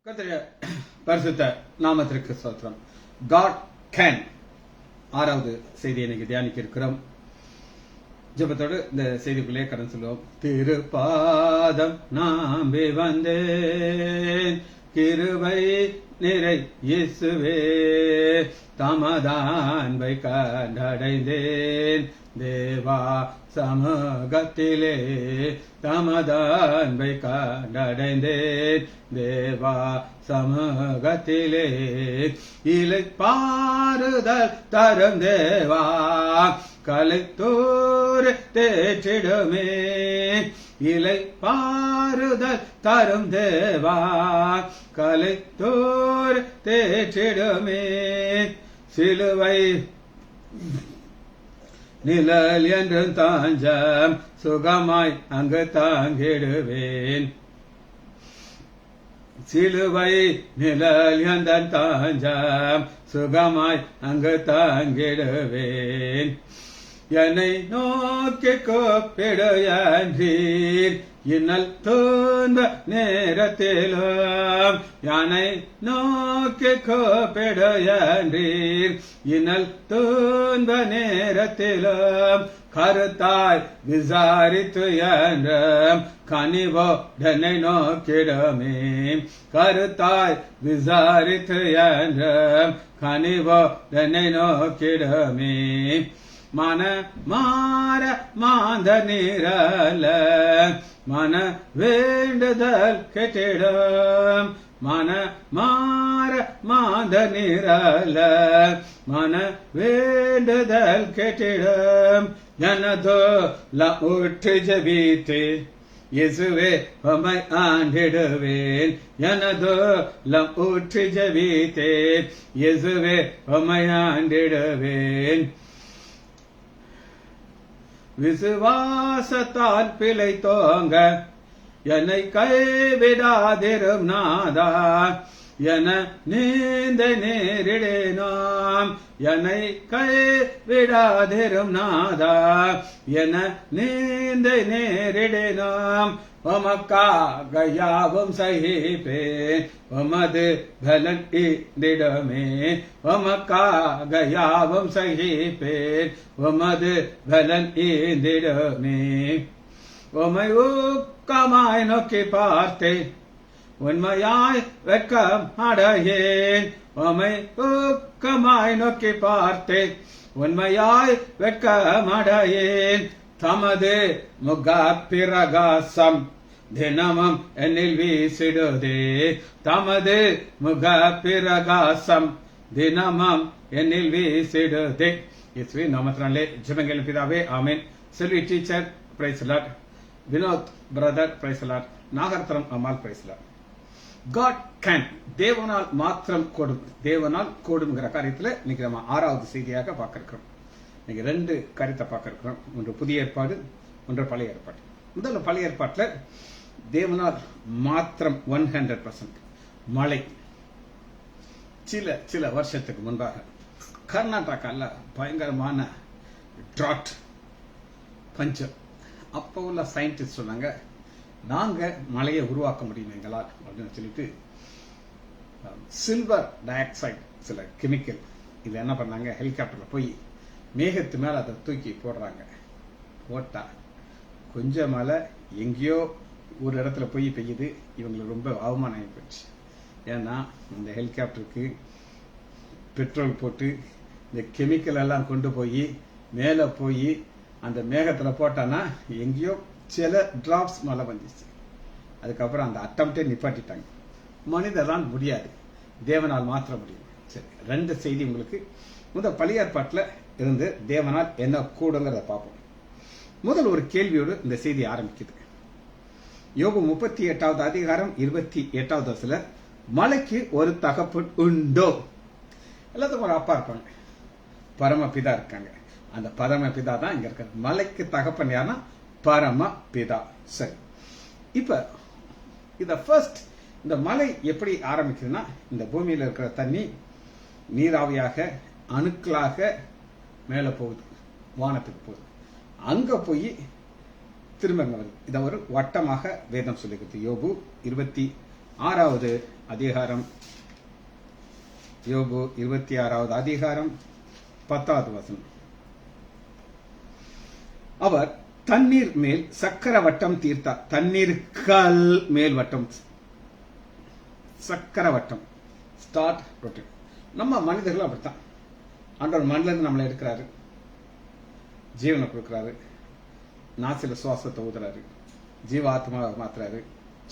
கர்த்தருடைய பரிசுத்த நாமத்திற்கு ஸ்தோத்திரம். God can ஆறாவது செய்தியை இன்னைக்கு தியானிக்க இருக்கிறோம். ஜெபத்தோடு இந்த செய்திக்குள்ளே கடந்து செல்வோம். திருப்பாதம் நாம்பி வந்தேன், கிருபை நிறை இயேசுவே, தமதான்பை கண்டடைந்தேன், தேவா சமூகத்திலே தமதான்பை கண்டடைந்தேன், தேவா சமூகத்திலே இலை பாறுதல் தரும் தேவா, கலைத்தோர் தேற்றிடுமே, இலை பாறுதல் தரும் தேவா, கலைத்தோர் தேற்றிடுமே, சிலுவை நிழல் என்று தாஞ்சம் சுகமாய் அங்கு தாங்கிடுவேன், சிலுவை நிழல் என்ற தாஞ்சம் சுகமாய் அங்கு தாங்கிடுவேன், என்னை நோக்கி கூப்பிடு என்றீர் இன்னல் துன்ப நேரத்திலும், என்னை நோக்கி கூப்பிடு என்றீர் இன்னல் துன்ப நேரத்திலும், கருத்தாய் விசாரித்து என்றும் கனிவோடனை நோக்கிடுமே, கருத்தாய் விசாரித்து என்றும் கனிவோடனை நோக்கிடுமே, மன மாற மாந்த நீரல மன வேண்டுதல் கெட்டிடும், மன மாற மாந்த நீரல மன வேண்டுதல் கெட்டிடும், எனதோ ஊற்று ஜபித்து இயேசுவே உம்மை ஆண்டிடுவேன், எனதோ ஊற்று ஜபித்தேன் இயேசுவே உம்மை ஆண்டிடுவேன், விசுவாசத்தால் பிழை தோங்க என்னை கைவிடாதிரும் நாதா, என நீந்த நேரிடேனாம், என்னை கைவிடாதிரும் நாதா, என நீந்த நேரிடேனாம், உமக்காக யாவும் சகிப்பேன் உமது பலன் ஈந்திடுமே, உமக்காக யாவும் சகிப்பேன் உமது பலன் ஈந்திடுமே, உமை ஊக்கமாய் நோக்கி பார்த்தேன் உண்மையாய் வெட்கம் அடையேன், உமை ஊக்கமாய் நோக்கி பார்த்தேன் உண்மையாய் வெட்கம் அடையேன், தமது முக பிரகாசம் தினமும் என்னில் வீசிடுதே, தமது முக பிரகாசம் தினமும் என்னில் வீசிடுதே. இயேசுவே நாமத்தினாலே ஜெபங்கள் பிதாவே, amen. Selvi teacher praise lord, Vinoth brother praise lord, நாகர்த்தரம் அம்மாள் பிரைஸ் லார்ட். God can, தேவனால் மாத்திரம் கூடும், தேவனால் கூடுங்கிற காரியத்தில் இன்னைக்கு நம்ம ஆறாவது செய்தியாக பார்க்க இருக்கிறோம். இன்னைக்கு ரெண்டு காரியத்தை பார்க்க இருக்கிறோம், ஒன்று புதிய ஏற்பாடு, ஒன்று பழைய ஏற்பாடு. முதல்ல பழைய ஏற்பாட்டில் தேவனால் மாத்திரம் 100% மழை. சில வருஷத்துக்கு முன்பாக கர்நாடகால பயங்கரமான டிராட், பஞ்சம். அப்போ உள்ள சயின்டிஸ்ட் சொன்னாங்க, நாங்க மழையை உருவாக்க முடியும் எங்களால் அப்படின்னு சொல்லிட்டு சில்வர் டை ஆக்சைடு சில கெமிக்கல் இது என்ன பண்ணாங்க, ஹெலிகாப்டர்ல போய் மேகத்து மேல அதை தூக்கி போடுறாங்க. போட்டா கொஞ்சம் மழை எங்கேயோ ஒரு இடத்துல போய் பெய்யுது. இவங்களுக்கு ரொம்ப அவமானம் ஆகி போச்சு. ஏன்னா இந்த ஹெலிகாப்டருக்கு பெட்ரோல் போட்டு இந்த கெமிக்கல் எல்லாம் கொண்டு போய் மேலே போய் அந்த மேகத்தில் போட்டானா எங்கேயோ சில டிராப்ஸ் மழை வந்துச்சு. அதுக்கப்புறம் அந்த அட்டம்ப்டே நிப்பாட்டிட்டாங்க. மனிதனால் முடியாது, தேவனால் மாற்ற முடியும். சரி, ரெண்டு செய்தி உங்களுக்கு. முதல் பழைய ஏற்பாட்டில் இருந்து தேவனால் என்ன கூடுங்கிறத பார்ப்போம். முதல் ஒரு கேள்வியோடு இந்த செய்தி ஆரம்பிக்குது. யோபு 38வது அதிகாரம் 28வது வசனத்துல, மலைக்கு ஒரு தகப்பன் உண்டோ? எல்லாத்துக்கும் ஒரு அப்பா இருப்பாங்க, பரமபிதா இருக்காங்க. அந்த பரமபிதா தான் இங்க இருக்காரு. மலைக்கு தகப்பன் யாருன்னா பரமபிதா. சரி, இப்ப இத ஃபர்ஸ்ட் இந்த மலை எப்படி ஆரம்பிக்குதுன்னா, இந்த பூமியில இருக்கிற தண்ணி நீராவியாக அணுக்களாக மேல போகுது, வானத்துக்கு போகுது. அங்க போய் திரும்ப வருது. இதை ஒரு வட்டமாக வேதம் சொல்லிக்கிறது. யோபு 6வது அதிகாரம், யோபு 26வது அதிகாரம் 10வது வசனம். அவர் தண்ணீர் மேல் சக்கர வட்டம் தீர்த்தார். தண்ணீர் கல் மேல் வட்டம், சக்கர வட்டம், ஸ்டார்ட் ரொட்டேட். நம்ம மனிதர்கள் அப்படித்தான். ஆண்டவர் மண்ணில இருந்து நம்மளை எடுக்கிறாரு, ஜீவனை கொடுக்கிறாரு, நாசில சுவாசத்தை ஊதுறாரு, ஜீவாத்மாவை மாத்துறாரு,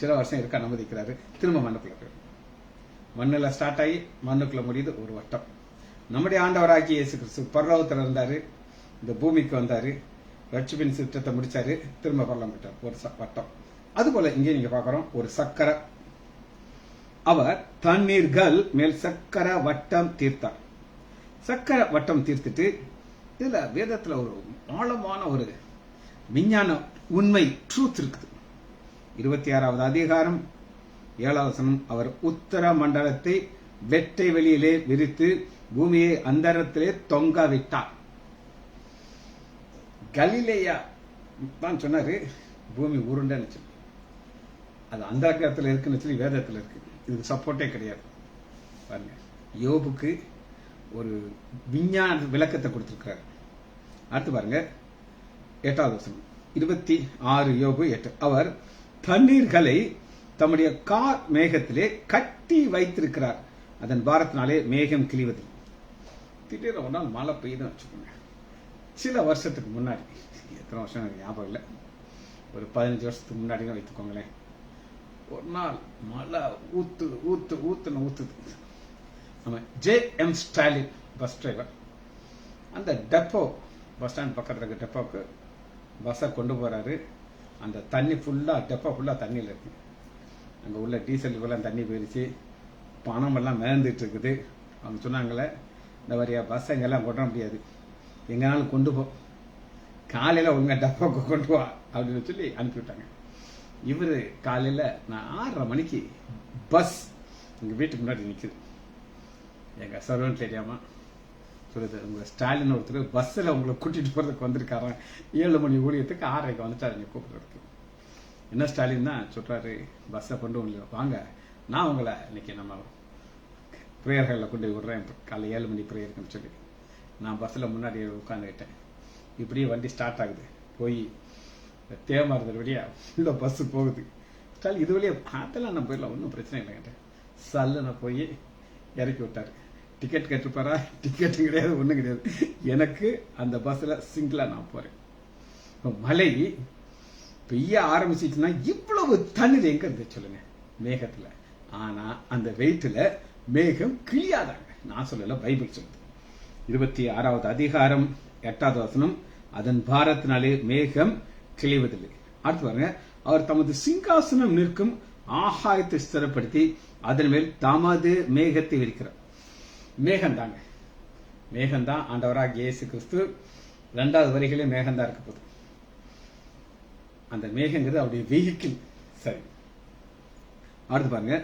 சில வருஷம் இருக்க அனுமதிக்கிறாரு, திரும்ப மண்ணுக்குள்ள போயிரு. மண்ணுல ஸ்டார்ட் ஆகி மண்ணுக்குள்ள முடியுது ஒரு வட்டம். நம்முடைய ஆண்டவராகிய இயேசு கிறிஸ்து பரலோகத்துல இருந்தாரு, இந்த பூமிக்கு வந்தாரு, ரட்சிப்பின் சித்தத்தை முடிச்சாரு, திரும்ப பரலம் போயிட்டார், ஒரு வட்டம். அதுபோல இங்கே நீங்க பாக்குறோம் ஒரு சக்கர. அவர் தண்ணீர்கள் மேல் சக்கர வட்டம் தீர்த்தார். சக்கர வட்டம் தீர்த்துட்டு, இதுல வேதத்துல ஒரு ஆழமான ஒரு விஞ்ஞான உண்மை, ட்ரூத் இருக்குது. 26வது அதிகாரம் 7வது வசனம். அவர் உத்தர மண்டலத்தை வெட்டை வெளியிலே விரித்து பூமியை அந்தரத்திலே தொங்க விட்டார். கலிலேயா தான் சொன்னாரு பூமி உருண்டைன்னு சொல்லி. அது அந்தரத்துல இருக்குன்னு சொல்லி வேதத்துல இருக்கு. இதுக்கு சப்போர்ட்டே கிடையாது. பாருங்க, யோபுக்கு ஒரு விஞ்ஞான விளக்கத்தை கொடுத்திருக்கிறார். அடுத்து பாருங்க 8வது வசனம், 26 யோபு 8. அவர் தண்ணீர்களை தம்முடைய கார் மேகத்திலே கட்டி வைத்திருக்கிறார், அதன் பாரத்தினாலே மேகம் கிழிவது. திடீர்னு ஒரு நாள் மழை பெய்யுதுன்னு வச்சுக்கோங்க. சில வருஷத்துக்கு முன்னாடி, எத்தனை வருஷம் எனக்கு ஞாபகம் இல்லை, ஒரு 15 வருஷத்துக்கு முன்னாடி தான் வைத்துக்கோங்களேன். ஒரு நாள் மழை ஊத்துது. நம்ம J.M. ஸ்டாலின் பஸ் டிரைவர் அந்த டெப்போ, பஸ் ஸ்டாண்ட் பக்கத்தில் இருக்க டெப்போக்கு பஸ்ஸை கொண்டு போறாரு. அந்த தண்ணி ஃபுல்லா, டெப்போ ஃபுல்லா தண்ணியில் இருக்கு. அங்கே உள்ள டீசலுக்கெல்லாம் தண்ணி போயிடுச்சு, பணம் எல்லாம் மிதந்துட்டு இருக்குது. அவங்க சொன்னாங்களே, இந்த மாதிரியா பஸ் எங்கெல்லாம் கொண்டு வர முடியாது, எங்கனாலும் கொண்டு போ, காலையில் உங்க டெப்போக்கு கொண்டு வா அப்படின்னு சொல்லி அனுப்பிவிட்டாங்க. இவரு காலையில் நான் 6:30 மணிக்கு பஸ் எங்க வீட்டுக்கு முன்னாடி நிற்குது. எங்க சர்வன்ட் ஏரியாமா சொல்லுது, உங்க ஸ்டாலின் ஒருத்தர் பஸ்ஸில் உங்களை கூட்டிட்டு போறதுக்கு வந்திருக்காராம், 7 மணி ஊழியத்துக்கு 6:30 வந்துட்டாரு நீங்க கூப்பிடுறதுக்கு. என்ன ஸ்டாலின் தான் சொல்றாரு, பஸ்ஸை கொண்டு வாங்க, நான் உங்களை இன்னைக்கு நம்ம ப்ரேயர்களில் கொண்டு விடுறேன், காலை 7 மணி ப்ரேயருக்குன்னு சொல்லி. நான் பஸ்ஸில் முன்னாடி உட்காந்துக்கிட்டேன். இப்படியே வண்டி ஸ்டார்ட் ஆகுது, போய் தேவமாரதர் வழியா உள்ள பஸ் போகுது. ஸ்டாலின் இது வழியா அதெல்லாம் நான் போயிடலாம், ஒன்றும் பிரச்சனை இல்லை கேட்டேன். சல்லுன்னு போய் இறக்கி விட்டாரு. டிக்கெட் கேட்டுப்பாரா? டிக்கெட்டும் கிடையாது, ஒன்றும் கிடையாது. எனக்கு அந்த பஸ்ல சிங்கிளா நான் போறேன். மழை பெய்ய ஆரம்பிச்சிச்சுன்னா இவ்வளவு தண்ணீர் எங்க இருந்து சொல்லுங்க, மேகத்துல. ஆனா அந்த வெயிட்ல மேகம் கிளியாதாங்க. நான் சொல்லல, பைபிள் சொல்லுது. 26வது அதிகாரம் 8வது வசனம். அதன் பாரத்தினாலே மேகம் கிழிவதில்லை. அடுத்து பாருங்க, அவர் தமது சிங்காசனம் நிற்கும் ஆகாயத்தை ஸ்திரப்படுத்தி அதன் மேல் தமது மேகத்தை விரிக்கிறார். மேகம் தாங்க, மேகம்தான் ஆண்டவராகிய இயேசு கிறிஸ்து 2வது வரிகளே மேகம்தான் இருக்க போகுது. அந்த மேகங்கிறது அவருடைய வெஹிக்கிள். சரி, அடுத்து பாருங்க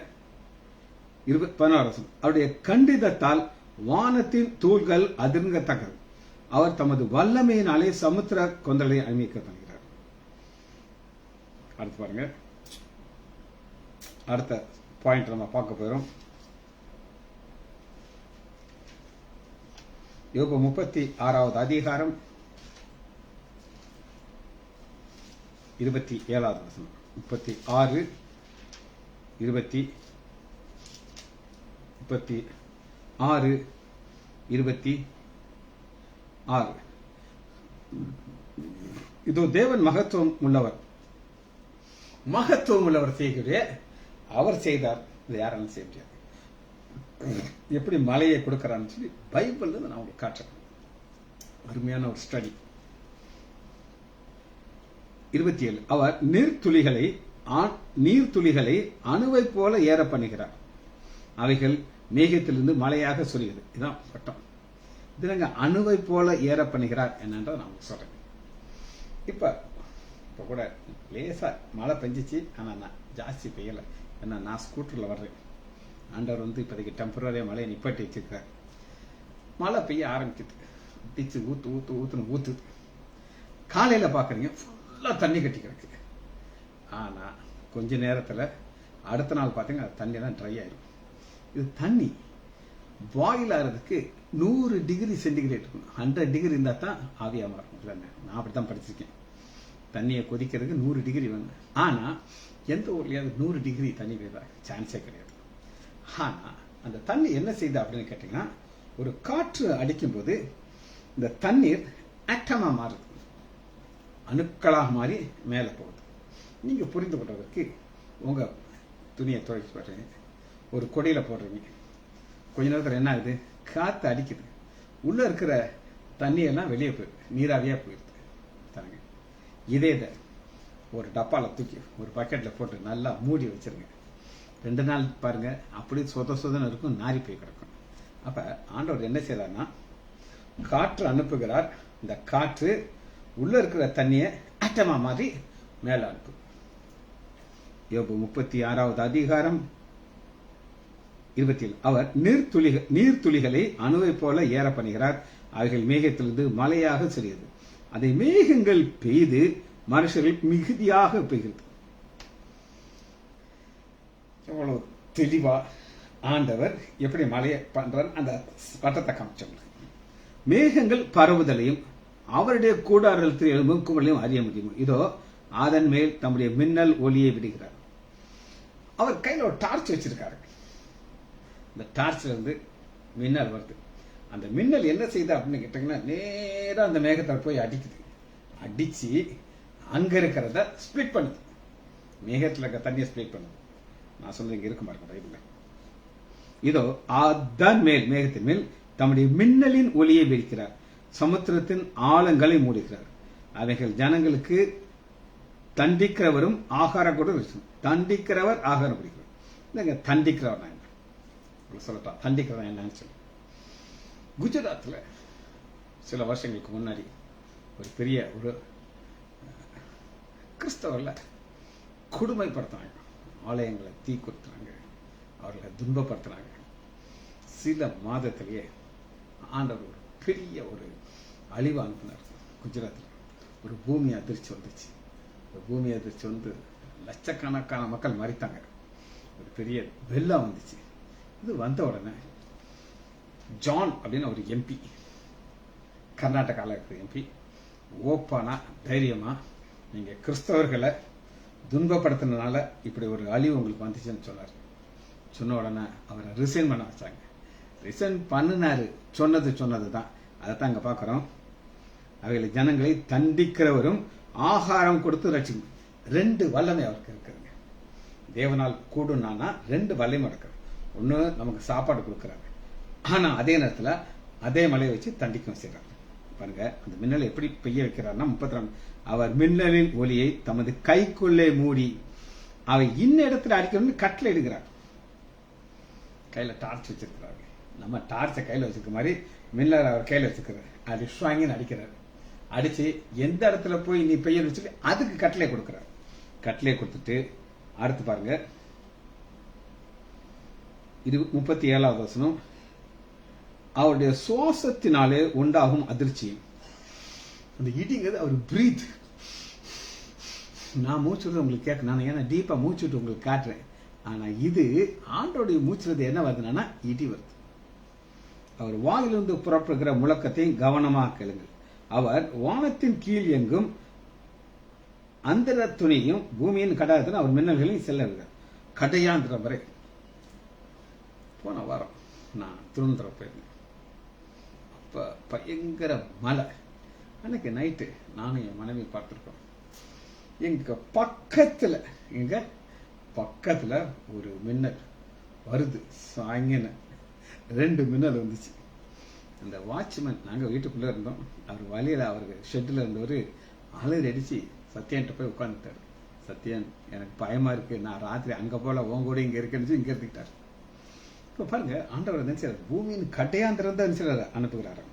11வது வசனம். அவருடைய கண்டிதத்தால் வானத்தின் தூள்கள் அதிர்ங்கத்தக்கது, அவர் தமது வல்லமையினாலே சமுத்திர கொந்தளை அமைக்க பண்ணுகிறார். அடுத்து பாருங்க, அடுத்த பாயிண்ட் நம்ம பார்க்க போறோம். யோபு 36வது அதிகாரம் 27வது வசனம். 36 26 இதோ தேவன் மகத்துவம் உள்ளவர் செய்கிறே, அவர் செய்தார், இது யாராலும் செய்ய முடியாது. எப்படி மலையை கொடுக்கறான்னு சொல்லி பைபிள் நான் உங்களுக்கு காட்டுறேன். அருமையான ஒரு ஸ்டடி. 27 அவர் நீர்த்துளிகளை அணுவை போல ஏற பண்ணுகிறார், அவைகள் மேகத்திலிருந்து மலையாக சொரிகிறது. இதுதான் வட்டம். இதுங்க அணுவை போல ஏற பண்ணுகிறார் என்னன்ற நான் சொல்றேன். இப்ப கூட லேசா மழை பெஞ்சிச்சு, ஆனா நான் ஜாஸ்தி பெய்யல. ஏன்னா நான் ஸ்கூட்டர்ல வர்றேன். ஆண்டவர் இப்போதைக்கு டெம்பரரியா மழையை நிப்பாட்டி வச்சிருக்காரு. மழை பெய்ய ஆரம்பிக்குது, டிச்சு ஊத்துது. காலையில பாக்குறீங்க ஃபுல்லா தண்ணி கட்டி கிடக்கு. ஆனா கொஞ்ச நேரத்துல அடுத்த நாள் பார்த்தீங்கன்னா தண்ணி எல்லாம் ட்ரை ஆயிடும். இது தண்ணி பாயில் ஆகிறதுக்கு 100 டிகிரி சென்டிகிரேட் இருக்கணும். 100 டிகிரி இருந்தால் தான் ஆவியாக மாறும் இல்லைங்க. நான் அப்படி தான் படிச்சிருக்கேன். தண்ணியை கொதிக்கிறதுக்கு 100 டிகிரி வேணும். ஆனால் எந்த ஊர்லேயாவது 100 டிகிரி தண்ணி வேதா சான்ஸே கிடையாது. ஆனால் அந்த தண்ணி என்ன செய்யுது அப்படின்னு கேட்டிங்கன்னா, ஒரு காற்று அடிக்கும்போது இந்த தண்ணீர் ஆட்டமாக மாறுது, அணுக்களாக மாறி மேலே போகுது. நீங்கள் புரிந்து கொள்வதற்கு உங்கள் துணியை துவைச்சு போடுறீங்க, ஒரு கொடியில் போடுறீங்க, கொஞ்ச நேரத்தில் என்ன ஆகுது, காற்று அடிக்குது, உள்ளே இருக்கிற தண்ணியெல்லாம் வெளியே போயிடுது, நீராவியாக போயிடுது தாங்க. இதே இதை ஒரு டப்பாவில் தூக்கி ஒரு பக்கெட்டில் போட்டு நல்லா மூடி வச்சிருங்க. 2 நாள் பாருங்க, அப்படி சொதன்னு இருக்கும், நாரி போய் கிடக்கும். அப்போ ஆண்டவர் என்ன செய்யறாருன்னா, காற்று அனுப்புகிறார். இந்த காற்று உள்ள இருக்கிற தண்ணியை ஆட்டமா மாதிரி மேல அனுப்பும். யோபு 36வது அதிகாரம் 27. அவர் நீர்த்துளிகளை அணுவை போல ஏற பண்ணுகிறார். அவைகள் மேகத்திலிருந்து மழையாக செல்கிறது. அதை மேகங்கள் பெய்து மனுஷர்கள் மிகுதியாக பெய்கிறது. எவ்வளவு தெளிவா ஆண்டவர் எப்படி மழையை பண்றார் அந்த பட்டத்தை காமிச்சோம். மேகங்கள் பரவுதலையும் அவருடைய கூடாரத்தில் எழும்பும் குமரலையும் அறிய முடியும். இதோ அதன் மேல் தம்முடைய மின்னல் ஒளியை விடுகிறார். அவர் கையில் ஒரு டார்ச் வச்சிருக்காரு. இந்த டார்ச்ல இருந்து மின்னல் வருது. அந்த மின்னல் என்ன செய்யுது அப்படின்னு கேட்டீங்கன்னா, நேரா அந்த மேகத்தை போய் அடிக்குது. அடிச்சு அங்க இருக்கிறத ஸ்பிளிட் பண்ணுது. மேகத்தில் இருக்க தண்ணியை ஸ்பிளிட் பண்ணுது. நான் சொல்றது இங்க இருக்க மாட்டேன் பைபிள்ல. இதோ அதன் மேல் மேகத்தின் மேல் தம்முடைய மின்னலின் ஒளியை விரிக்கிறார். சமுத்திரத்தின் ஆழங்களை மூடுகிறார். அவைகள் ஜனங்களுக்கு தண்டிக்கிறவரும் ஆகாரம் கூட தண்டிக்கிறவர் ஆகாரம் குடிக்கிறார். தண்டிக்கிறவர் நான் சொல்லட்டா, தண்டிக்கிறவன் என்னன்னு சொல்லி. குஜராத்தில் சில வருஷங்களுக்கு முன்னாடி ஒரு பெரிய ஒரு கிறிஸ்தவர்ல கொடுமைப்படுத்தினாங்க. ஆலயங்களை தீ கொடுத்துறாங்க, அவர்களை துன்பப்படுத்துறாங்க. சில மாதத்திலேயே ஆண்டவர் ஒரு பெரிய ஒரு அழிவு அனுப்பினார். குஜராத்தில் ஒரு பூமி அதிர்ச்சி வந்துச்சு. ஒரு பூமி அதிர்ச்சி வந்து லட்சக்கணக்கான மக்கள் மறித்தாங்க. ஒரு பெரிய வெள்ளம் வந்துச்சு. இது வந்த உடனே ஜான் அப்படின்னு ஒரு எம்பி, கர்நாடகாவில் இருக்கிற எம்பி, ஓப்பானா தைரியமா, நீங்க கிறிஸ்தவர்களை துன்பப்படுத்தினால இப்படி ஒரு அழிவு உங்களுக்கு வந்துச்சுன்னு சொன்னார். சொன்ன உடனே அவரை ரிசைன் பண்ண வச்சாங்க. ரிசைன் பண்ணினாரு. சொன்னது தான். அதைத்தான் அங்க பாக்குறோம். அவைகளை ஜனங்களை தண்டிக்கிறவரும் ஆகாரம் கொடுத்து ரட்சிக்கும். 2 வல்லமை அவருக்கு இருக்குதுங்க. தேவனால் கூடுனானா 2 வல்லமை இருக்கிறது. ஒண்ணு நமக்கு சாப்பாடு கொடுக்கிறாரு, ஆனா அதே நேரத்துல அதே மலையை வச்சு தண்டிக்கும் செய்யறாரு. பாருங்க அந்த மின்னலை எப்படி பெய்ய வைக்கிறார்னா 32. அவர் மின்னலின் ஒளியை தமது கைக்குள்ளே மூடி அவை இன்ன இடத்துல அடிக்கணும்னு கட்டில எடுக்கிறார். கையில டார்ச் வச்சிருக்கிறாரு. நம்ம டார்ச்சை கையில வச்சிருக்க மாதிரி மின்னல் அவர் கையில வச்சிருக்கிறார். அது ஸ்வாங்கின்னு அடிக்கிறார். அடிச்சு எந்த இடத்துல போய் நீ பெய்ய வச்சு அதுக்கு கட்டளை கொடுக்கிறார். கட்டளை கொடுத்துட்டு அடுத்து பாருங்க, இது 37வது வசனம். அவருடைய சுவாசத்தினாலே உண்டாகும் அதிர்ச்சி. அந்த இடிங்கிறது அவர் பிரீத். நான் மூச்சுறது உங்களுக்கு கேட்க, நான் ஏன்னா டீப்பா மூச்சுட்டு உங்களுக்கு காட்டுறேன். ஆனா இது ஆண்டோடைய மூச்சுறது என்ன வருதுன்னா இடி வருது. அவர் வாயிலிருந்து புறப்படுகிற முழக்கத்தை கவனமாக கேளுங்கள். அவர் வானத்தின் கீழ் எங்கும் அந்தர துணியும் பூமியின் கடாயத்தின் அவர் மின்னல்களையும் செல்லுகிறார். கடையாந்திரம் வரை. போன வாரம் நான் திருவனந்தபுரம் போயிருந்தேன். அப்ப பயங்கர மழை. அன்னைக்கு நைட்டு நானும் என் மனைவி பார்த்துருக்கோம். எங்க பக்கத்துல ஒரு மின்னல் வருது. சாயங்கின 2 மின்னல் வந்துச்சு. அந்த வாட்ச்மேன், நாங்க வீட்டுக்குள்ள இருந்தோம், அவர் வழியில அவருக்கு ஷெட்ல இருந்தவர் அலறி அடிச்சு சத்யன்ட்ட போய் உட்காந்துட்டாரு. சத்யன் எனக்கு பயமா இருக்கு, நான் ராத்திரி அங்க போல உன் கூட இங்க இருக்குன்னு இங்க இருந்துக்கிட்டாரு. இப்ப பாருங்க ஆண்டவர் நினைச்சார், பூமியின் கட்டையாந்திரம் தான் அனுப்புகிறார்.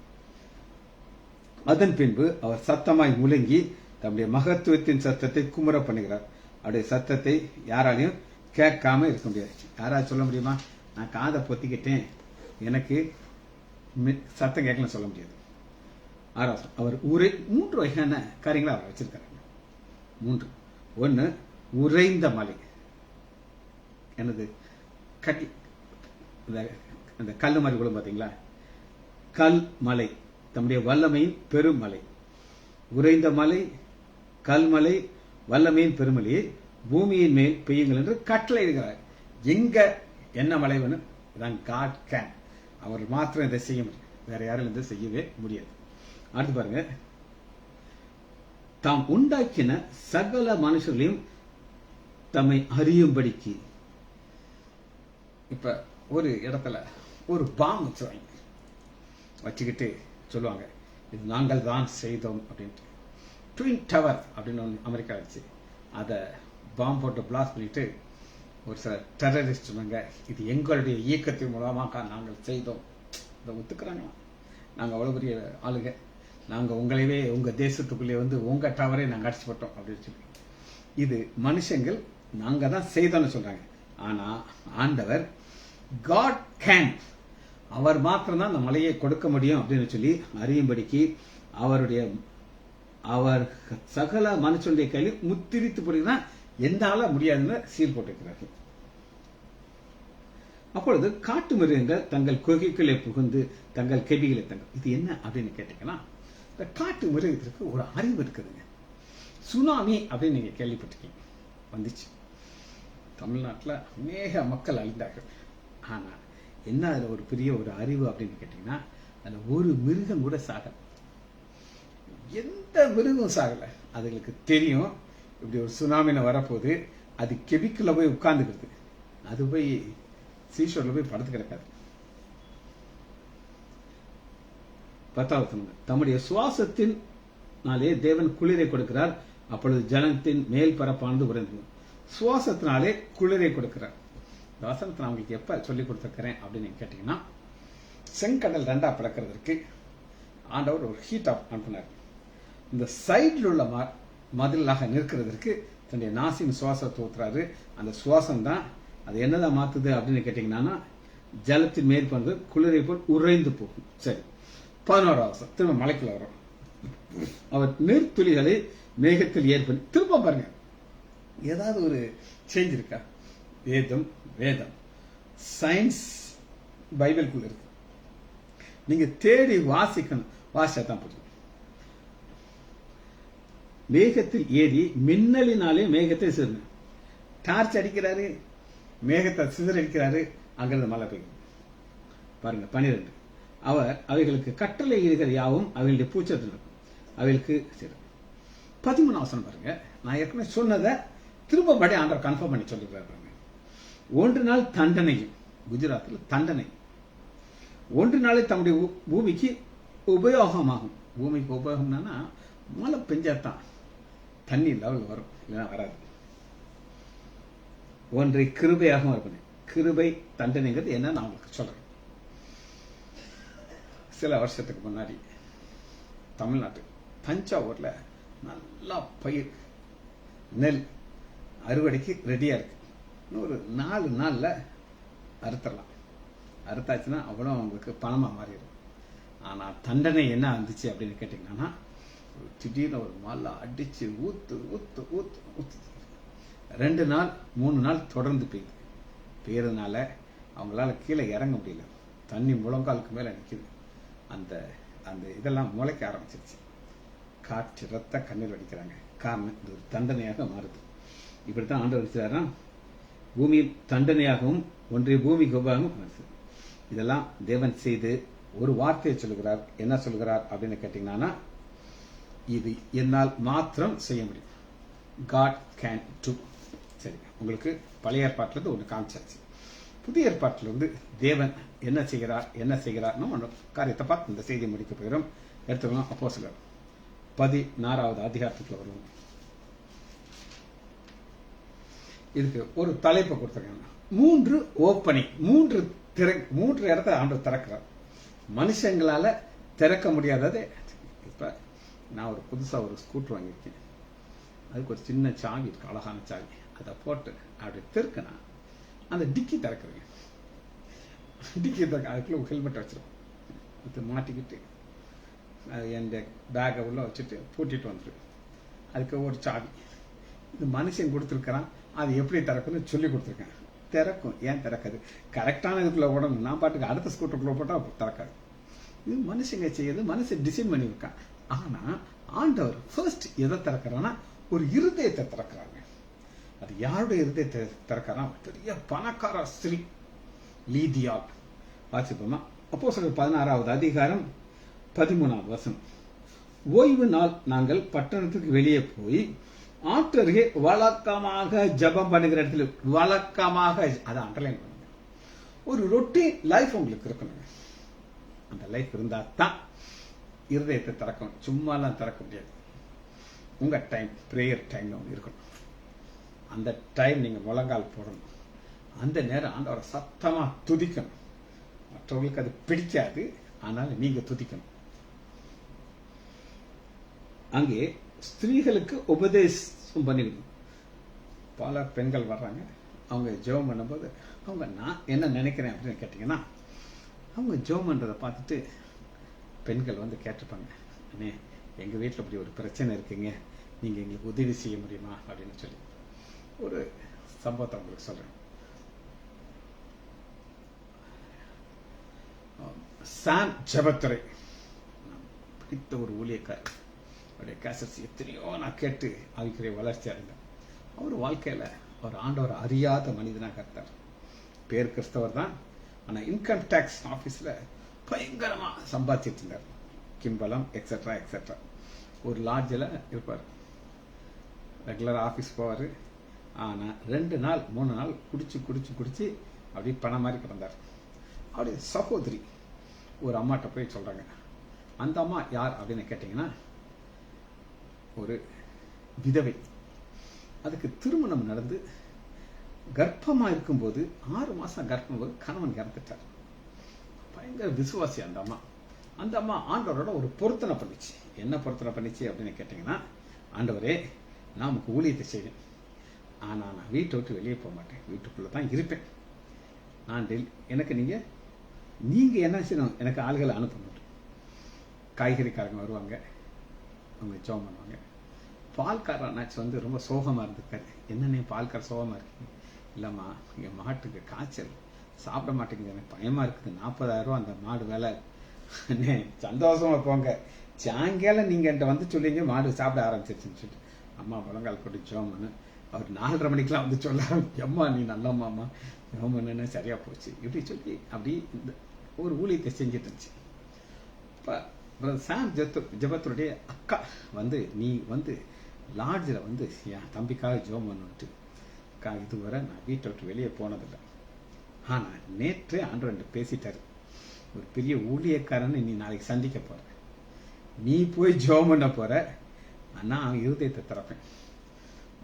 அதன் பின்பு அவர் சத்தமாய் முழங்கி தம்முடைய மகத்துவத்தின் சத்தத்தை குமுற பண்ணுகிறார். அவருடைய சத்தத்தை யாராலையும் கேட்காம இருக்க முடியாது. யாராவது சொல்ல முடியுமா, நான் காதை பொத்திக்கிட்டேன் எனக்கு சத்தம் கேட்கலாம் சொல்ல முடியாது. 6வது அவர் 3 வகையான காரியங்களை அவர் வச்சிருக்காரு. 3. 1 உறைந்த மலை. என்னது கட்டி அந்த கல் மாதிரி விழும் பார்த்தீங்களா, கல் மலை, தம்முடைய வல்லமையின் பெருமலை, உறைந்த மலை, கல்மலை, வல்லமையின் பெருமலையை பூமியின் மேல் பெய்யுங்கள் என்று கட்டளை இடுகிறார். எங்க என்ன மலை வேணும், இதான் காட் கேன். அவர் மாத்திரம் இதை செய்ய முடியும், வேற யாரும் இதை செய்யவே முடியாது. அடுத்து பாருங்க, தாம் உண்டாக்கின சகல மனுஷர்களையும் தம்மை அறியும்படிக்கு. இப்ப ஒரு இடத்துல ஒரு பாம் வச்சுக்கிட்டு சொல்லுவாங்க, இது நாங்கள் தான் செய்தோம் அப்படின்ட்டு. ட்வின் டவர் அப்படின்னு ஒன்று அமெரிக்கா வச்சு அதை பாம் போட்டு பிளாஸ்ட் பண்ணிட்டு ஒரு சில டெரரிஸ்ட் இது எங்களுடைய இயக்கத்தின் மூலமாக நாங்கள் செய்தோம், இதை ஒத்துக்கிறாங்களாம். நாங்கள் அவ்வளோ பெரிய ஆளுங்க, நாங்கள் உங்களையே உங்கள் தேசத்துக்குள்ளே வந்து உங்கள் டவரை நாங்கள் அடிச்சு போட்டோம் அப்படின்னு சொல்லி. இது மனுஷங்கள் நாங்கள் தான் செய்தோம்னு சொல்கிறாங்க. ஆனால் ஆண்டவர் காட் கேன், அவர் மாத்திரம்தான் அந்த மலையை கொடுக்க முடியும் அப்படின்னு சொல்லி அறியும்படிக்கு அவர் சகல மனுஷனுடைய கையில் முத்திரித்து போடுகிறான், என்னால முடியாதுன்னு சீல் போட்டிருக்கிறார்கள். அப்பொழுது காட்டு மிருகங்கள் தங்கள் குகைக்குள்ளே புகுந்து தங்கள் கெபிகளை தங்கள். இது என்ன அப்படின்னு கேட்டீங்கன்னா, இந்த காட்டு மிருகத்திற்கு ஒரு அறிவு இருக்குதுங்க. சுனாமி அப்படின்னு நீங்க கேள்விப்பட்டிருக்கீங்க, வந்துச்சு தமிழ்நாட்டில், அநேக மக்கள் அழிந்தார்கள். ஆனா என்ன அதுல ஒரு பெரிய ஒரு அறிவு அப்படின்னு கேட்டீங்கன்னா, அதுல ஒரு மிருகம் கூட சாகல, எந்த மிருகம் சாகல. அதுகளுக்கு தெரியும் இப்படி ஒரு சுனாமின வரப்போது, அது கெபிக்குள்ள போய் உட்கார்ந்துக்கிறது, அது போய் சீஷோர்ல போய் படுத்து கிடக்காது. 10வது, தம்முடைய சுவாசத்தினாலே தேவன் குளிரை கொடுக்கிறார், அப்பொழுது ஜனத்தின் மேல் பரப்பானது உறைந்தது. சுவாசத்தினாலே குளிரை கொடுக்கிறார். இந்த வசனத்தை நான் உங்களுக்கு எப்ப சொல்லிக் கொடுத்திருக்கிறேன் அப்படின்னு கேட்டீங்கன்னா, செங்கடல் 2ஆ பிளக்கிறதுக்கு ஆண்டவர் ஒரு ஹீட் ஆஃப் அனுப்பினார். இந்த சைடில் உள்ள மதிலாக நிற்கிறதுக்கு தன்னுடைய நாசின் சுவாசத்தை ஊத்துறாரு. அந்த சுவாசம் தான் அது என்னதான் மாத்துது அப்படின்னு கேட்டீங்கன்னா, ஜலத்தின் மேற்பந்து குளிரை போல் உறைந்து போகும். சரி, 11வது திரும்ப மலைக்குள்ள வரும். அவர் நீர்த்துளிகளை மேகத்தில் ஏற்படுத்தி திரும்ப பாருங்க, ஏதாவது ஒரு சேஞ்ச் இருக்கா? வேதம் சயின்ஸ் பைபிள்குள்ள இருக்கு, நீங்க தேடி வாசிக்கணும், வாசிச்சாதான் புரியும். மேகத்தில் ஏறி மின்னலினாலே மேகத்தை சிறு டார்ச் அடிக்கிறாரு, மேகத்தை சிதறடிக்கிறாரு, அங்கிருந்து மழை பெய்யும். பாருங்க 12, அவர் அவைகளுக்கு கட்டளை இடுகிற யாவும் அவைகளுடைய பூச்சத்தில் இருக்கும், அவைகளுக்கு சரி. 13 பாருங்க, நான் ஏற்கனவே சொன்னதை திரும்ப படி ஆண்டவர் கன்ஃபார்ம் பண்ணி சொல்லிருக்காரு. 1 நாள் தண்டனையும், குஜராத்தில் தண்டனை, 1 நாளே தம்முடைய பூமிக்கு உபயோகமாகும். பூமிக்கு உபயோகம்னா மழை பெஞ்சாதான் தண்ணி லெவல் வரும், இல்லைன்னா வராது. ஒன்றை கிருபையாக இருக்கணும். கிருபை தண்டனைங்கிறது என்ன நான் உங்களுக்கு சொல்றேன். சில வருஷத்துக்கு முன்னாடி தமிழ்நாட்டு தஞ்சாவூர்ல நல்லா பயிர் நெல் அறுவடைக்கு ரெடியா இருக்கு. இன்னொரு 4 நாள்ல அறுத்தரலாம். அறுத்தாச்சுன்னா அவ்வளோ அவங்களுக்கு பணமா மாறிடும். ஆனா தண்டனை என்ன இருந்துச்சு அப்படின்னு கேட்டீங்கன்னா, திடீர்னு ஒரு மழை அடிச்சு ஊத்து ஊத்து ஊத்து ஊத்து 2 நாள் 3 நாள் தொடர்ந்து பெய்யறதுனால அவங்களால கீழே இறங்க முடியல. தண்ணி முழங்காலுக்கு மேல நிக்குது. அந்த அந்த இதெல்லாம் முளைக்க ஆரம்பிச்சிருச்சு. காற்று ரத்த கண்ணீர் வடிக்கிறாங்க. காரணம் இது ஒரு தண்டனையாக மாறுது. இப்படித்தான் ஆண்டவர் வச்சுறாரா, பூமியில் தண்டனையாகவும் ஒன்றிய பூமிக்கு உபயோகம். இதெல்லாம் தேவன் செய்து ஒரு வார்த்தையை சொல்லுகிறார். என்ன சொல்லுகிறார் அப்படின்னு கேட்டீங்கன்னா, இது என்னால் மாத்திரம் செய்ய முடியும். God can do. சரி, உங்களுக்கு பழைய ஏற்பாட்டில் இருந்து ஒன்று காமிச்சாச்சு. புதிய ஏற்பாட்டில் இருந்து தேவன் என்ன செய்கிறார் ஒன்று காரியத்தை பார்த்து இந்த செய்தியை முடிக்க போகிறோம். எடுத்துக்கலாம். அப்போஸ்தலர் 16வது அதிகாரத்துக்குள்ள வருவோம். இதுக்கு ஒரு தலைப்பை கொடுத்துருக்காங்க, 3 ஓப்பனிங், 3 இடத்த ஆண்டவர் திறக்கிறார். மனுஷங்களால திறக்க முடியாதது. இப்ப நான் ஒரு புதுசா ஒரு ஸ்கூட்டர் வாங்கியிருக்கேன். அதுக்கு ஒரு சின்ன சாவி இருக்கு, அழகான சாவி. அதை போட்டு அப்படி திறக்கனா அந்த டிக்கி திறக்குறேங்க. டிக்கி திறக்க அதுக்குள்ள ஹெல்மெட் வச்சிருக்கோம். அது மாட்டிக்கிட்டு என் பேக்கை உள்ள வச்சுட்டு பூட்டிட்டு வந்துடும். அதுக்கு ஒரு சாவி. இது மனுஷன் கொடுத்துருக்கிறான், அது எப்படி திறக்குன்னு சொல்லி கொடுத்துருக்கேன். திறக்கும். ஏன் திறக்காது? கரெக்டான இதுக்குள்ள ஓடணும். நான் பாட்டுக்கு அடுத்த ஸ்கூட்டருக்குள்ள போட்டா திறக்காது. இது மனுஷங்க செய்யுது, மனுஷன் டிசைன் பண்ணியிருக்கான். ஆனா ஆண்டவர் ஃபர்ஸ்ட் எதை திறக்கிறான்னா ஒரு இருதயத்தை திறக்கிறாங்க. அது யாருடைய இருதயத்தை திறக்கிறான்? பெரிய பணக்கார ஸ்திரீ லீதியாள். வாசிப்போமா? அப்போஸ்தலர் 16வது அதிகாரம் 13வது வசனம். ஓய்வு நாள் நாங்கள் பட்டணத்துக்கு வெளியே போய் ஆற்றருகே வழக்கமாக ஜபம் பண்ணுகிற இடத்துல, வழக்கமாக, அதை அண்டர்லைன் பண்ணுங்க. ஒரு ரொட்டீன் லைஃப் உங்களுக்கு இருக்கணுங்க. அந்த லைஃப் இருந்தா தான் இருதயத்தை திறக்கணும். சும்மாலாம் திறக்க முடியாது. உங்க டைம் பிரேயர் டைம்ல ஒன்று இருக்கணும். அந்த டைம் நீங்க முழங்கால் போடணும். அந்த நேரம் ஆண்டவரை சத்தமா துதிக்கணும். மற்றவங்களுக்கு அது பிடிக்காது, ஆனாலும் நீங்க துதிக்கணும். அங்கே ஸ்திரீகளுக்கு உபதேசம் பண்ணிக்கணும். பல பெண்கள் வர்றாங்க. அவங்க ஜெபம் பண்ணும்போது அவங்க நான் என்ன நினைக்கிறேன் அப்படின்னு கேட்டீங்கன்னா, அவங்க ஜெபம் பண்றதை பார்த்துட்டு பெண்கள் வந்து கேட்டிருப்பாங்க, அண்ணே எங்க வீட்டில் இப்படி ஒரு பிரச்சனை இருக்குங்க, நீங்க எங்களுக்கு உதவி செய்ய முடியுமா அப்படின்னு சொல்லி ஒரு சம்பவத்தை உங்களுக்கு சொல்றேன். சாம் ஜெபத்துரை பிடித்த ஒரு ஊழியக்காரர். அவருடைய கேசட்ஸ் எத்தனையோ நான் கேட்டு அதுக்குரிய வளர்ச்சி அடைந்தேன். அவர் வாழ்க்கையில அவர் ஆண்டவர் அறியாத மனிதனாக இருந்தார். பேர் கிறிஸ்தவர் தான், ஆனா இன்கம் டேக்ஸ் ஆபீஸ்ல பயங்கரமா சம்பாதிச்சிட்டு இருந்தார். கிம்பலம் எக்ஸெட்ரா எக்ஸெட்ரா. ஒரு லாட்ஜில் இருப்பார். ரெகுலர் ஆஃபீஸ் போவார். ஆனா 2 நாள் 3 நாள் குடிச்சு குடிச்சு குடிச்சு அப்படியே பணம் மாதிரி கிடந்தார். அவருடைய சகோதரி ஒரு அம்மாட்ட போய் சொல்றாங்க. அந்த அம்மா யார் அப்படின்னு கேட்டீங்கன்னா, ஒரு விதவை. அதுக்கு திருமணம் நடந்து கர்ப்பமா இருக்கும்போது 6 மாசம் கர்ப்பம் போது கணவன் இறந்துட்டார். பயங்கர விசுவாசி அந்த அம்மா. அந்த அம்மா ஆண்டவரோட ஒரு பொருத்தனை பண்ணிச்சு. என்ன பொருத்தனை பண்ணிச்சு அப்படின்னு கேட்டீங்கன்னா, ஆண்டவரே நான் உனக்கு ஊழியத்தை செய்வேன், ஆனா நான் வீட்டை விட்டு வெளியே போக மாட்டேன், வீட்டுக்குள்ளதான் இருப்பேன். நான் எனக்கு நீங்க என்ன செய்யணும், எனக்கு ஆளுகளை அனுப்பணும். காய்கறிக்காரங்க வருவாங்க, அவங்க ஜெபம் பண்ணுவாங்க. பால்கார அண்ணாச்சி வந்து ரொம்ப சோகமா இருந்திருக்காரு. என்னன்னே பால்கார சோகமா இருக்கீங்க? இல்லம்மா என் மாட்டுக்கு காய்ச்சல், சாப்பிட மாட்டேங்குது, எனக்கு பயமா இருக்குது, 40,000 ரூபா அந்த மாடு வேலை. சந்தோஷமா போங்க, சாயங்காலம் நீங்க என்கிட்ட வந்து சொல்லிங்க மாடு சாப்பிட ஆரம்பிச்சிருச்சுன்னு சொல்லிட்டு அம்மா முழங்கால் கொண்டு ஜெபம் பண்ணு. அவர் 4:30 மணிக்கெல்லாம் வந்து சொல்ல, அம்மா நீ நல்லம்மாம்மா ஜெபம் பண்ணுன்னு சரியா போச்சு இப்படி சொல்லி அப்படி இந்த ஒரு ஊழியத்தை செஞ்சுட்டு இருந்துச்சு. இப்ப சாம் ஜெபத்துடைய அக்கா வந்து, நீ வந்து லாட்ஜில் வந்து என் தம்பிக்காக ஜெபம் பண்ணிட்டு, இதுவரை நான் வீட்டை விட்டு வெளியே போனதில்லை, ஆனா நேற்று ஆண்டவர் பேசிட்டாரு, ஒரு பெரிய ஊழியக்காரன் நீ நாளைக்கு சந்திக்க போற, நீ போய் ஜெபம் பண்ண போற, நான் இருதயத்தை திறப்பேன்.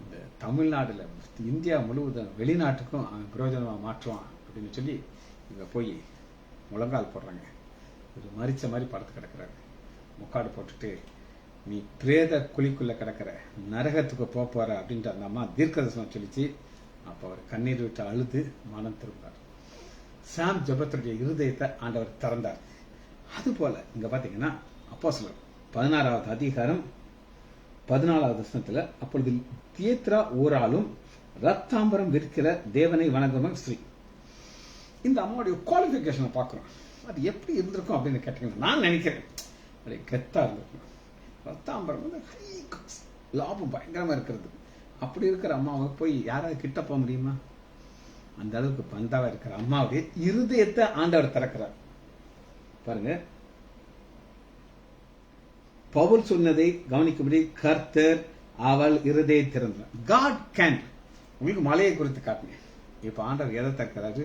இந்த தமிழ்நாடுல இந்தியா முழுவதும் வெளிநாட்டுக்கும் அவன் பிரயோஜனமா மாற்றுவான் அப்படின்னு சொல்லி இவங்க போய் முழங்கால் போடுறாங்க. ஒரு மரிச்ச மாதிரி படுத்து கிடக்குறாரு. முக்காடு போட்டுட்டு, நீ பிரேத குழிக்குள்ள கிடக்கிற, நரகத்துக்கு போற அப்படின்ட்டு அந்த அம்மா தீர்க்கதரிசனம் சொல்லிச்சு. அப்ப அவர் கண்ணீர் விட்டு அழுது மனம் திரும்பினார். சாம் ஜெபத்துடைய இருதயத்தை ஆண்டவர் திறந்தார். அது போல இங்க பாத்தீங்கன்னா அப்போஸ்தலர் 16வது அதிகாரம் 14வது வசனத்துல, அப்பொழுது தியேத்ரா ஊராலும் ரத்தாம்பரம் விற்கிற தேவனை வணங்கும் ஸ்ரீ. இந்த அம்மாவுடைய குவாலிபிகேஷனை பார்க்கிறோம். அது எப்படி இருந்திருக்கும் அப்படின்னு கேட்டீங்கன்னா, நான் நினைக்கிறேன் கெத்தா இருந்திருக்கும். ரத்தாம்பரம் வந்து லாபம் பயங்கரமா இருக்கிறது. அப்படி இருக்கிற அம்மாவை போய் யாராவது கிட்ட போக முடியுமா? அந்த அளவுக்கு பந்தாவா இருக்கிற அம்மாவுடைய இருதயத்தை ஆண்டவர் திறக்கிறார். பாருங்க, பவுல் சொன்னதை கவனிக்கும்படி கர்த்தர் அவள் இருதயை திறந்தார். God can. உங்களுக்கு மலையை குறித்து காட்டுங்க. இப்ப ஆண்டவர் எதை திறக்கிறாரு?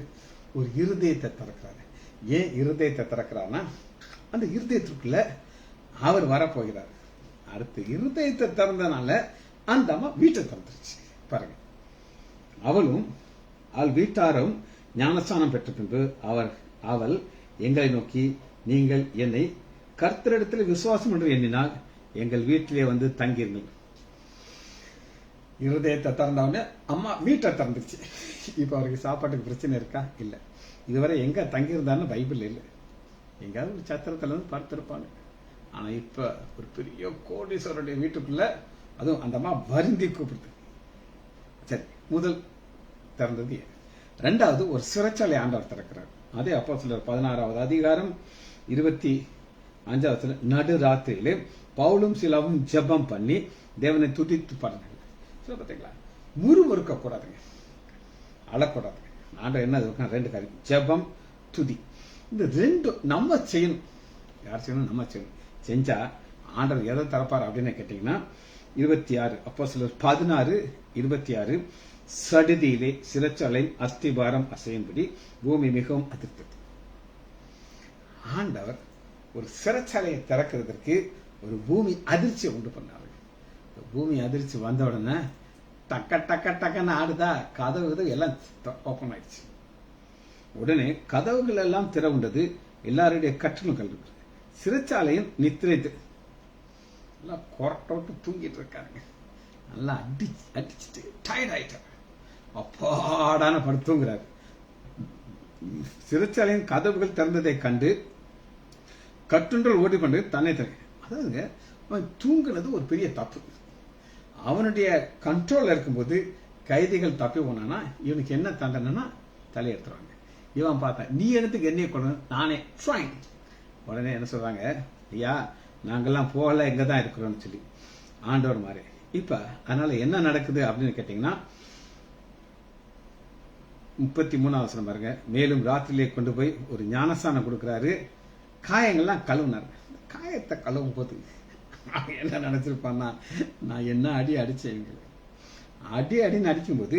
ஒரு இருதயத்தை திறக்கிறாரு. ஏன் இருதயத்தை திறக்கிறார்னா, அந்த இருதயத்திற்குள்ள அவர் வரப்போகிறார். அடுத்து இருதயத்தை திறந்தனால அந்த அம்மா வீட்டை திறந்துருச்சு. பாருங்க, அவளும் அவள் வீட்டாரும் ஞானஸ்தானம் பெற்ற பின்பு அவள் எங்களை நோக்கி, நீங்கள் என்னை கர்த்தரிடத்தில் விசுவாசம் என்று எண்ணினால் எங்கள் வீட்டிலே வந்து தங்கிருங்கள். இருதயத்தை திறந்தவொடனே அம்மா வீட்டை திறந்துருச்சு. இப்ப அவருக்கு சாப்பாட்டுக்கு பிரச்சனை இருக்கா? இல்ல. இதுவரை எங்க தங்கியிருந்தான்னு பைபிள் இல்லை. எங்காவது ஒரு சத்திரத்துல இருந்து பார்த்திருப்பாங்க. ஆனா இப்ப ஒரு பெரிய கோடீஸ்வரருடைய வீட்டுக்குள்ள, அதுவும் அந்த அம்மா வருந்தி கூப்பிடுது. சரி, முதல் திறந்தது. ரெண்டாவது ஒரு சிறைச்சாலை ஆண்டவர் திறக்கிறார். அதே அப்போஸ்தலர் 16வது அதிகாரம் 25வது நடு ராத்திரியிலே பவுலும் சிலாவும் ஜெபம் பண்ணி தேவனை துதித்து பாருங்க. பார்த்தீங்களா, முறுமுறுக்க கூடாதுங்க, அழக்கூடாதுங்க. ஆண்டவர் என்ன ரெண்டு காரியம், ஜெபம், துதி. இந்த ரெண்டு நம்ம செய்யணும். யார் செய்யணும்? நம்ம செய்யணும். செஞ்சா ஆண்டவர் எதை தரப்பார் அப்படின்னு கேட்டீங்கன்னா 26 அப்போஸ்தலர் 16:26 சடுதியிலே சிறைச்சாலை அஸ்திபாரம் அசையும்படி பூமி மிகவும் அதிர்த்தது. ஆண்டவர் ஒரு சிறைச்சாலையை திறக்கிறதுக்கு ஒரு பூமி அதிர்ச்சியை உண்டு பண்ணாரு. பூமி அதிர்ச்சி வந்த உடனே டக்க டக்க டக்குன்னு ஆடுதா, கதவு எல்லாம் ஓப்பன் ஆயிடுச்சு. உடனே கதவுகள் எல்லாம் திறவுண்டது, எல்லாருடைய கட்டணங்கள் இருக்கு. சிறைச்சாலையும் நித்திரைத்து நல்லா கொரட்டோட்டு தூங்கிட்டு இருக்காருங்க. நல்லா அடிச்சுட்டு டயர்ட் ஆயிட்டார். அப்பாடான படுத்து தூங்குறாரு. சிறைச்சாலையின் கதவுகள் திறந்ததை கண்டு கட்டுன்றல் ஓடி கொண்டு தன்னை அதாவதுங்க, அவன் தூங்குனது ஒரு பெரிய தப்பு. அவனுடைய கண்ட்ரோல் இருக்கும்போது கைதிகள் தப்பி போனானா இவனுக்கு என்ன தண்டனைனா தலையெடுத்துருவாங்க. இவன் பார்த்தா நீ எடுத்துக்கு என்னைய கொண்டு நானே ஃபைன். உடனே என்ன சொல்றாங்க, ஐயா நாங்கெல்லாம் போகல, இங்க தான் இருக்கிறோம்னு சொல்லி ஆண்டவர் மாதிரி. இப்ப அதனால என்ன நடக்குது அப்படின்னு கேட்டீங்கன்னா 33வது வசனம் பாருங்க. மேலும் ராத்திரியிலே கொண்டு போய் ஒரு ஞானஸ்தானம் கொடுக்கிறாரு. காயங்கள்லாம் கழுவுனாரு. காயத்தை கழுவும் போது என்ன நினைச்சிருப்பான்னா, நான் என்ன அடி அடிச்சேன், அடின்னு அடிக்கும்போது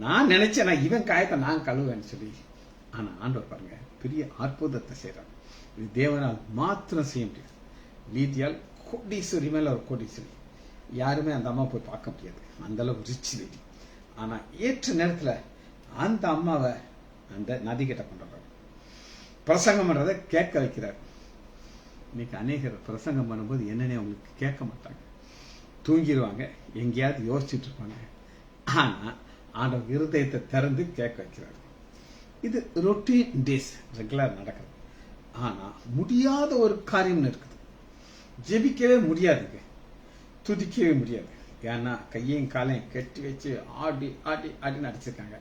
நான் நினைச்சேன் நான் இவன் காயத்தை நான் கழுவேன்னு சொல்லி. ஆனா ஆண்டவர் பாருங்க பெரிய அற்புதத்தை செய்யறாங்க. இது தேவனால் மாத்திரம் செய்ய முடியாது. லீதியால் கோடீஸ்வரி மேல ஒரு கோடீஸ்வரி, யாருமே அந்த அம்மா போய் பார்க்க முடியாது, அந்த அளவுக்கு ரிச் லேடி. ஆனா ஏற்ற நேரத்துல அந்த அம்மாவை அந்த நதி கிட்ட கொண்டு வர்றாரு. பிரசங்கம் பண்றதை கேட்க வைக்கிறார். இன்னைக்கு அநேகர் பிரசங்கம் பண்ணும்போது என்னன்னே அவங்களுக்கு கேட்க மாட்டாங்க, தூங்கிடுவாங்க, எங்கேயாவது யோசிச்சுட்டு இருப்பாங்க. ஆனா ஆண்டவர் இருதயத்தை திறந்து கேட்க வைக்கிறார். இது ரொட்டீன் டேஸ் ரெகுலர் நடக்குது. ஆனா முடியாத ஒரு காரியம் இருக்குது. ஜெபிக்கவே முடியாதுங்க, துதிக்கவே முடியாது. ஏன்னா கையையும் காலையும் கட்டி வச்சு ஆடி ஆடி ஆடின்னு அடிச்சிருக்காங்க.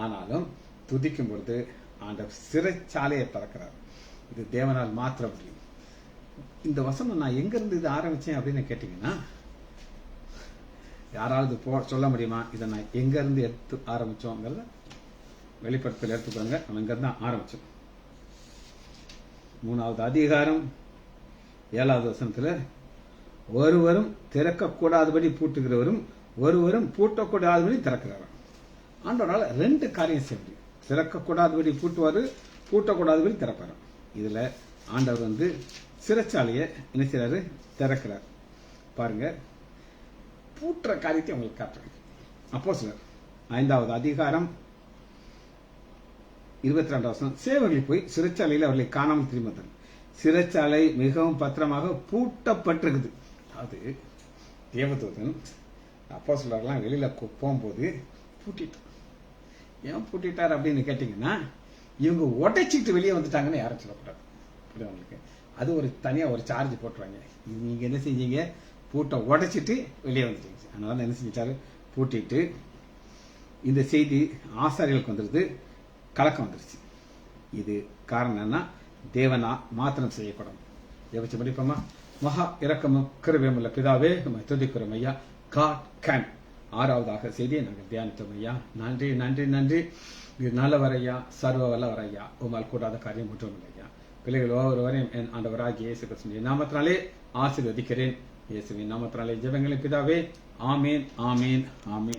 ஆனாலும் துதிக்கும் பொழுது ஆண்டவர் சிறைச்சாலையை திறக்கிறார். இது தேவனால் மாத்திர முடியும். இந்த வசனம் நான் எங்க இருந்து இது ஆரம்பிச்சேன் அப்படின்னு கேட்டீங்கன்னா, யாராவது சொல்ல முடியுமா இதை நான் எங்க இருந்து எடுத்து ஆரம்பிச்சோங்கிறத வெளிப்படுத்தல் எடுத்துக்கோங்க. நம்ம இங்க தான் ஆரம்பிச்சோம். 3வது அதிகாரம் 7வது வசனத்துல ஒருவரும் திறக்கக்கூடாதபடி பூட்டுகிறவரும் ஒருவரும் பூட்டக்கூடாதபடி திறக்கிறார். ஆண்டவரால் 2 காரியம் செய்ய முடியும். திறக்கக்கூடாதபடி பூட்டுவாரு, பூட்டக்கூடாதபடி திறப்பாரு. இதுல ஆண்டவர் சிறைச்சாலையை என்ன செய்யறாரு? திறக்கிறார். பாருங்க, பூட்டுற காரியத்தை உங்களுக்கு காட்டுறேன். அப்போஸ்தலர் 5வது அதிகாரம் 22வது வசனம். சேவர்கள் போய் சிறைச்சாலையில் அவர்களை காணாமல் திரும்பி வந்தார். சிறைச்சாலை மிகவும் பத்திரமாக பூட்டப்பட்டிருக்குது. அது தேவதூதன் அப்போஸ்தலர்லாம் வெளியில போகும்போது பூட்டிட்டார். ஏன் பூட்டிட்டார் அப்படின்னு கேட்டீங்கன்னா, இவங்க உடைச்சிட்டு வெளியே வந்துட்டாங்கன்னு யாரும் சொல்லக்கூடாது. அவங்களுக்கு அது ஒரு தனியா ஒரு சார்ஜ் போட்டுருவாங்க. நீங்க என்ன செஞ்சீங்க? பூட்டை உடைச்சிட்டு வெளியே வந்துட்டீங்க. அதனால என்ன செஞ்சிட்டாரு? பூட்டிட்டு. இந்த செய்தி ஆசாரியர்களுக்கு வந்துருது, கலக்கம் வந்துருச்சு. இது காரணம் என்னன்னா, தேவனா மாத்திரம் செய்யப்படும். ஜெபிச்சு முடிப்போமா? மகா இரக்கமும் கிருபையும் உள்ள பிதாவே, நம்ம துதிக்கிறோம் ஐயா. காட் கேன் 6வதாக செய்தியை நாங்கள் தியானித்தோம் ஐயா. நன்றி நன்றி நன்றி. இது நல்லவர் ஐயா, சர்வ வல்லவர் ஐயா. உமால் கூடாத காரியம் ஒன்றும் இல்லை ஐயா. பிள்ளைகள் ஒவ்வொருவரையும் என் ஆண்டவராகிய இயேசு கிறிஸ்துவின் நாமத்தினாலே ஆசீர்வதிக்கிறேன். இயேசுவின் நாமத்தினாலே ஜெபங்களை பிதாவே. ஆமேன் ஆமேன் ஆமேன்.